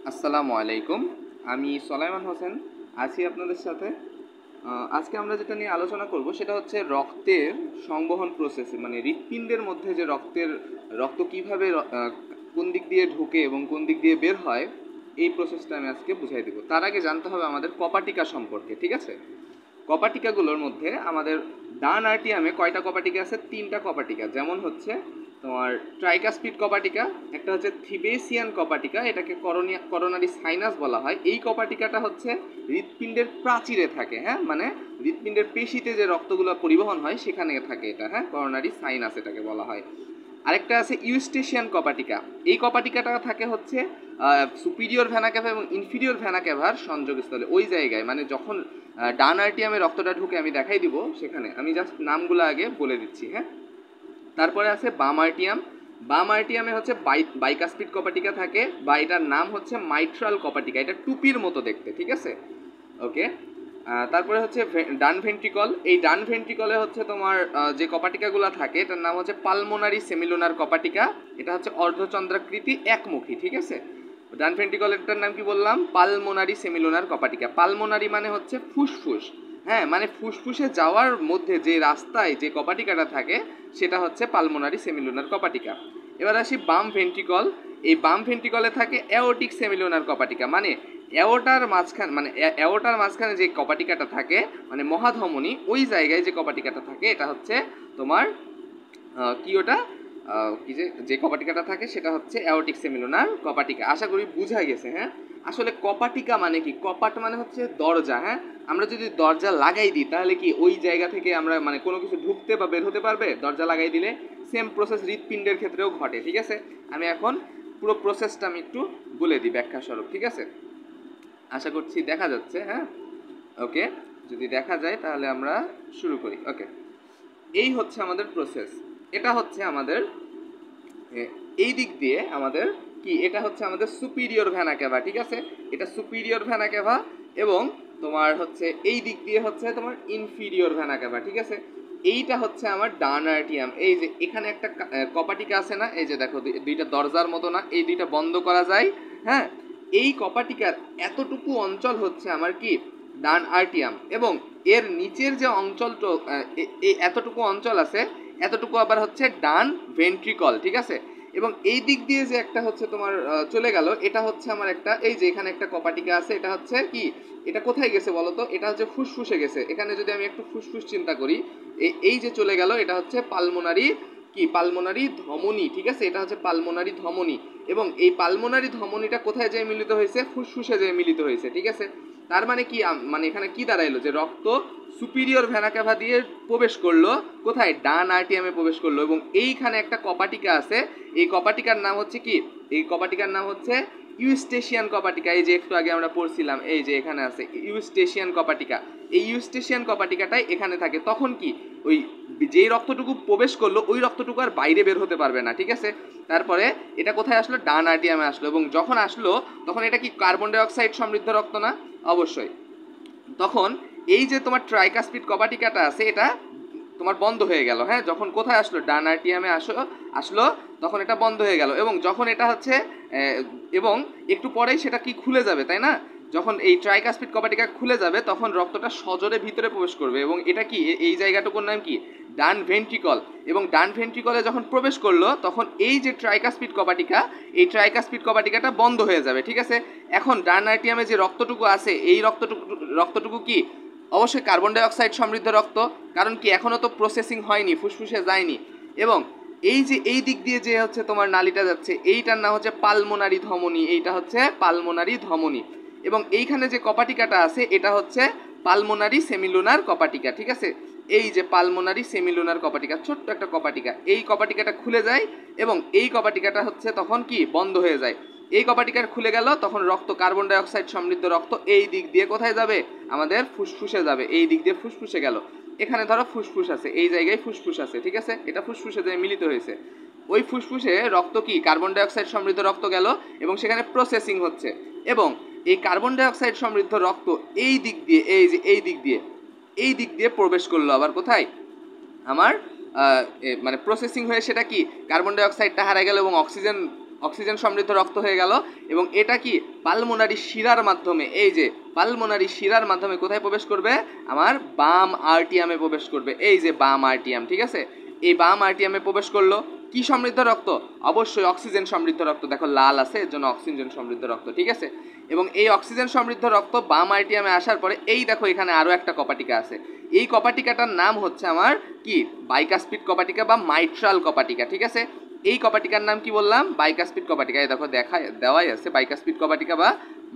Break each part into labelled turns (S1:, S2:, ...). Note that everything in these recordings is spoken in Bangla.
S1: আসসালামু আলাইকুম। আমি সোলাইমান হোসেন আছি আপনাদের সাথে। আজকে আমরা যেটা নিয়ে আলোচনা করব সেটা হচ্ছে রক্তের সংবহন প্রসেস, মানে হৃৎপিণ্ডের মধ্যে যে রক্ত কীভাবে কোন দিক দিয়ে ঢোকে এবং কোন দিক দিয়ে বের হয়, এই প্রসেসটা আমি আজকে বুঝাই দেবো। তার আগে জানতে হবে আমাদের কপাটিকা সম্পর্কে, ঠিক আছে? কপাটিকাগুলোর মধ্যে আমাদের ডান আর্টিয়ামে কয়টা কপাটিকা আছে? 3টা কপাটিকা। যেমন হচ্ছে তোমার ট্রাইকাস্পিড কপাটিকা, একটা হচ্ছে থিবেসিয়ান কপাটিকা, এটাকে করোনারি সাইনাস বলা হয়। এই কপাটিকাটা হচ্ছে হৃৎপিণ্ডের প্রাচীরে থাকে, হ্যাঁ, মানে হৃৎপিণ্ডের পেশিতে যে রক্তগুলো পরিবহন হয় সেখানে থাকে এটা, হ্যাঁ, করোনারি সাইনাস এটাকে বলা হয়। আরেকটা আছে ইউস্টেশিয়ান কপাটিকা। এই কপাটিকাটা থাকে হচ্ছে সুপিরিয়র ভেনা ক্যাভা এবং ইনফিরিয়র ভেনা ক্যাভার সংযোগস্থলে, ওই জায়গায়, মানে যখন ডান আর্টিয়ামে রক্তটা ঢুকে, আমি দেখাই দিব সেখানে, আমি জাস্ট নামগুলো আগে বলে দিচ্ছি, হ্যাঁ। তারপরে আছে বাম আর্টিয়াম। বাম আর্টিয়ামে হচ্ছে বাইকাস্পিড কপাটিকা থাকে, বা এটার নাম হচ্ছে মাইট্রাল কপাটিকা, এটা টুপির মতো দেখতে, ঠিক আছে? ওকে। তারপরে হচ্ছে ডান ভেন্ট্রিকল। এই ডান ভেন্ট্রিকলে হচ্ছে তোমার যে কপাটিকাগুলো থাকে এটার নাম হচ্ছে পালমোনারি সেমিলুনার কপাটিকা। এটা হচ্ছে অর্ধচন্দ্রাকৃতি একমুখী, ঠিক আছে? ডান ভেন্ট্রিকলেরটার নাম কি বললাম? Pulmonary semilunar কপাটিকা। পালমোনারি মানে হচ্ছে ফুসফুস, হ্যাঁ, মানে ফুসফুসে যাওয়ার মধ্যে যে রাস্তায় যে কপাটিকাটা থাকে সেটা হচ্ছে পালমোনারি সেমিলুনার কপাটিকা। এবার আসি বাম ভেন্ট্রিকল। এই বাম ভেন্ট্রিকলে থাকে অ্যাওর্টিক সেমিলুনার কপাটিকা, মানে অ্যাওর্টার মাঝখানে যে কপাটিকাটা থাকে, মানে মহাধমনী, ওই জায়গায় যে কপাটিকাটা থাকে এটা হচ্ছে তোমার কি ওটা কি যে কপাটিকাটা থাকে সেটা হচ্ছে অ্যাওর্টিক সেমিলুনার কপাটিকা। আশা করি বুঝা গেছে, হ্যাঁ। আসলে কপাটিকা মানে কি? কপাট মানে হচ্ছে দরজা, হ্যাঁ। আমরা যদি দরজা লাগাই দিই তাহলে কি ওই জায়গা থেকে আমরা মানে কোনো কিছু ঢুকতে বা বের হতে পারবে? দরজা লাগাই দিলে সেম প্রসেস হৃৎপিণ্ডের ক্ষেত্রেও ঘটে, ঠিক আছে? আমি এখন পুরো প্রসেসটা আমি একটু বলে দিই ব্যাখ্যা স্বরূপ, ঠিক আছে? আশা করছি দেখা যাচ্ছে, হ্যাঁ। ওকে, যদি দেখা যায় তাহলে আমরা শুরু করি। ওকে, এই হচ্ছে আমাদের প্রসেস। এটা হচ্ছে আমাদের এই দিক দিয়ে আমাদের কি, এটা হচ্ছে আমাদের সুপিরিয়র ভেনা ক্যাভা, ঠিক আছে? এটা সুপিরিয়র ভেনা ক্যাভা, এবং তোমার হচ্ছে এই দিক দিয়ে হচ্ছে তোমার ইনফিরিয়র ভেনা ক্যাভা, ঠিক আছে? এইটা হচ্ছে আমার ডান আর্টিয়াম। এই যে এখানে একটা কপাটিকা আছে না, এই যে দেখো দুইটা দরজার মতো না, এই দুইটা বন্ধ করা যায়, হ্যাঁ। এই কপাটিকার এতটুকু অঞ্চল হচ্ছে আমার কি ডান আর্টিয়াম, এবং এর নিচের যে অঞ্চলটা এতটুকু অঞ্চল আছে, এতটুকু আবার হচ্ছে ডান ভেন্ট্রিকল, ঠিক আছে? এবং এই দিক দিয়ে যে একটা হচ্ছে তোমার চলে গেল, এটা হচ্ছে আমার একটা, এই যে এখানে একটা কপাটিকা আছে, এটা হচ্ছে কি, এটা কোথায় গেছে বলো তো? এটা হচ্ছে ফুসফুসে গেছে। এখানে যদি আমি একটু ফুসফুস চিন্তা করি, এই যে চলে গেল, এটা হচ্ছে পালমোনারি কি, পালমোনারি ধমনী, ঠিক আছে? এটা হচ্ছে পালমোনারি ধমনী, এবং এই পালমোনারি ধমনীটা কোথায় যেয়ে মিলিত হয়েছে? ফুসফুসে যেয়ে মিলিত হয়েছে, ঠিক আছে? তার মানে কি, মানে এখানে কি দাঁড়াইলো? যে রক্ত সুপিরিয়র ভেনা ক্যাভা দিয়ে প্রবেশ করলো কোথায়? ডান আর্টিয়ামে প্রবেশ করলো, এবং এইখানে একটা কপাটিকা আছে। এই কপাটিকার নাম হচ্ছে কি? এই কপাটিকার নাম হচ্ছে ইউস্টেশিয়ান কপাটিকা। এই যে একটু আগে আমরা পড়ছিলাম, এই যে এখানে আছে ইউস্টেশিয়ান কপাটিকা। এই ইউস্টেশিয়ান কপাটিকাটাই এখানে থাকে। তখন কি, ওই যেই রক্তটুকু প্রবেশ করলো ওই রক্তটুকু আর বাইরে বের হতে পারবে না, ঠিক আছে? তারপরে এটা কোথায় আসলো? ডান আর্টিয়ামে আসলো, এবং যখন আসলো তখন এটা কি কার্বন ডাই অক্সাইড সমৃদ্ধ রক্ত না? অবশ্যই। তখন এই যে তোমার ট্রাইকাস্পিড কপাটিকাটা আছে এটা তোমার বন্ধ হয়ে গেল, হ্যাঁ। যখন কোথায় আসলো? ডান আর্টিয়ামে আসলো, তখন এটা বন্ধ হয়ে গেল, এবং যখন এটা হচ্ছে এবং একটু পরেই সেটা কি খুলে যাবে, তাই না? যখন এই ট্রাইকাস্পিড কপাটিকা খুলে যাবে তখন রক্তটা সজোরে ভিতরে প্রবেশ করবে, এবং এটা কি, এই জায়গাটুকুর নাম কি? ডান ভেন্ট্রিকল। এবং ডান ভেন্ট্রিকলে যখন প্রবেশ করলো তখন এই যে ট্রাইকাস্পিড কপাটিকা, এই ট্রাইকাস্পিড কপাটিকাটা বন্ধ হয়ে যাবে, ঠিক আছে? এখন ডান আর্টিয়ামে যে রক্তটুকু আছে, এই রক্তটুকু কি? অবশ্যই কার্বন ডাই অক্সাইড সমৃদ্ধ রক্ত, কারণ কি এখনও তো প্রসেসিং হয়নি, ফুসফুসে যায়নি। এবং এই যে এই দিক দিয়ে যে হচ্ছে তোমার নালীটা যাচ্ছে, এইটার নাম হচ্ছে পালমোনারি ধমনী, এইটা হচ্ছে পালমোনারি ধমনী। এবং এইখানে যে কপাটিকাটা আছে এটা হচ্ছে পালমোনারি সেমিলুনার কপাটিকা, ঠিক আছে? এই যে পালমোনারি সেমিলুনার কপাটিকা, ছোট্ট একটা কপাটিকা, এই কপাটিকাটা খুলে যায়, এবং এই কপাটিকাটা হচ্ছে তখন কি বন্ধ হয়ে যায়। এই কপাটিকার খুলে গেল, তখন রক্ত, কার্বন ডাই অক্সাইড সমৃদ্ধ রক্ত এই দিক দিয়ে কোথায় যাবে? আমাদের ফুসফুসে যাবে। এই দিক দিয়ে ফুসফুসে গেল। এখানে ধরো ফুসফুস আছে, এই জায়গায় ফুসফুস আছে, ঠিক আছে? এটা ফুসফুসে যে মিলিত হয়েছে, ওই ফুসফুসে রক্ত কি কার্বন ডাই অক্সাইড সমৃদ্ধ রক্ত গেল, এবং সেখানে প্রসেসিং হচ্ছে। এবং এই কার্বন ডাই অক্সাইড সমৃদ্ধ রক্ত এই দিক দিয়ে, এই যে এই দিক দিয়ে প্রবেশ করলো আবার কোথায়? আমার মানে প্রসেসিং হয়ে সেটা কি কার্বন ডাই অক্সাইডটা হারা গেল এবং অক্সিজেন অক্সিজেন সমৃদ্ধ রক্ত হয়ে গেল এবং এটা কি পালমোনারি শিরার মাধ্যমে, এই যে পালমোনারি শিরার মাধ্যমে কোথায় প্রবেশ করবে, আমার বাম আরটিএমে প্রবেশ করবে, এই যে বাম আরটিএম, ঠিক আছে। এই বাম আরটিএমে প্রবেশ করলো কি সমৃদ্ধ রক্ত, অবশ্যই অক্সিজেন সমৃদ্ধ রক্ত, দেখো লাল আছে এর জন্য অক্সিজেন সমৃদ্ধ রক্ত, ঠিক আছে। এবং এই অক্সিজেন সমৃদ্ধ রক্ত বাম আরটিএমে আসার পরে এই দেখো এখানে আরও একটা কপাটিকা আছে, এই কপাটিকাটার নাম হচ্ছে আমার কি বাইকাসপিড কপাটিকা বা মাইট্রাল কপাটিকা, ঠিক আছে। এই কপাটিকার নাম কি বললাম, বাইকাসপিড কপাটিকা, এই দেখো দেওয়াই আছে বাইকাসপিড কপাটিকা বা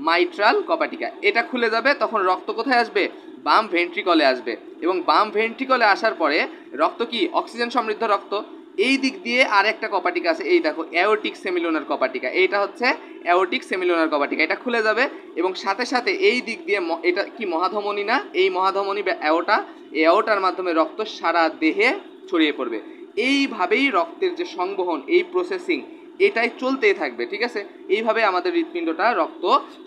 S1: মাইট্রাল কপাটিকা। এটা খুলে যাবে তখন রক্ত কোথায় আসবে, বাম ভেন্ট্রিকলে আসবে এবং বাম ভেন্ট্রিকলে আসার পরে রক্ত কি অক্সিজেন সমৃদ্ধ রক্ত, এই দিক দিয়ে আর একটা কপাটিকা আছে, এই দেখো অ্যাওর্টিক সেমিলোনার কপাটিকা, এইটা হচ্ছে অ্যাওর্টিক সেমিলোনার কপাটিকা, এটা খুলে যাবে এবং সাথে সাথে এই দিক দিয়ে এটা কি মহাধমনী না, এই মহাধমনী বা অ্যাওটা, এই অ্যাওটার মাধ্যমে রক্ত সারা দেহে ছড়িয়ে পড়বে। এইভাবেই রক্তের যে সংবহন, এই প্রসেসিং এটাই চলতেই থাকবে, ঠিক আছে। এইভাবে আমাদের হৃৎপিণ্ডটা রক্ত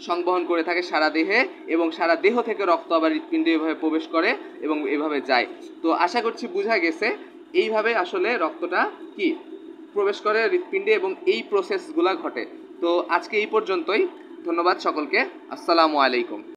S1: সংবহন করে থাকে সারা দেহে এবং সারা দেহ থেকে রক্ত আবার হৃৎপিণ্ডে এভাবে প্রবেশ করে এবং এভাবে যায়। তো আশা করছি বোঝা গেছে এইভাবে আসলে রক্তটা কি প্রবেশ করে হৃৎপিণ্ডে এবং এই প্রসেসগুলো ঘটে। তো আজকে এই পর্যন্তই, ধন্যবাদ সকলকে, আসসালামু আলাইকুম।